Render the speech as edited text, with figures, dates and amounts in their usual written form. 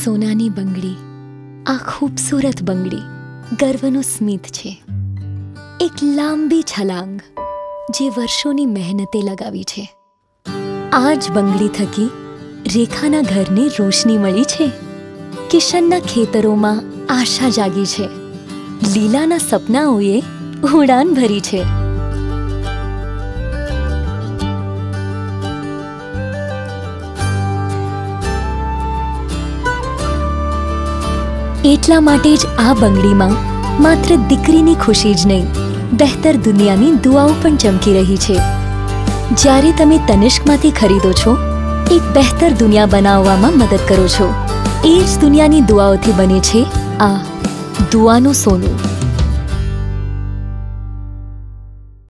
સોનાની બંગડી, આ ખૂબસૂરત બંગડી ગર્વનું સ્મિત છે. એક લાંબી છલાંગ જે વર્ષોની મહેનતે લગાવી છે. આ જ બંગડી થકી રેખાના ઘરને રોશની મળી છે. કિશનના ખેતરોમાં આશા જાગી છે. લીલાના સપનાઓએ ઉડાન ભરી છે. એટલા માટે જ આ બંગડીમાં માત્ર દીકરીની ખુશી જ નહીં, બહેતર દુનિયાની દુઆઓ પણ ચમકી રહી છે. જ્યારે તમે તનિષ્કમાંથી ખરીદો છો, એક બહેતર દુનિયા બનાવવામાં મદદ કરો છો. એ જ દુનિયાની દુઆઓથી બને છે આ દુઆનું સોનું.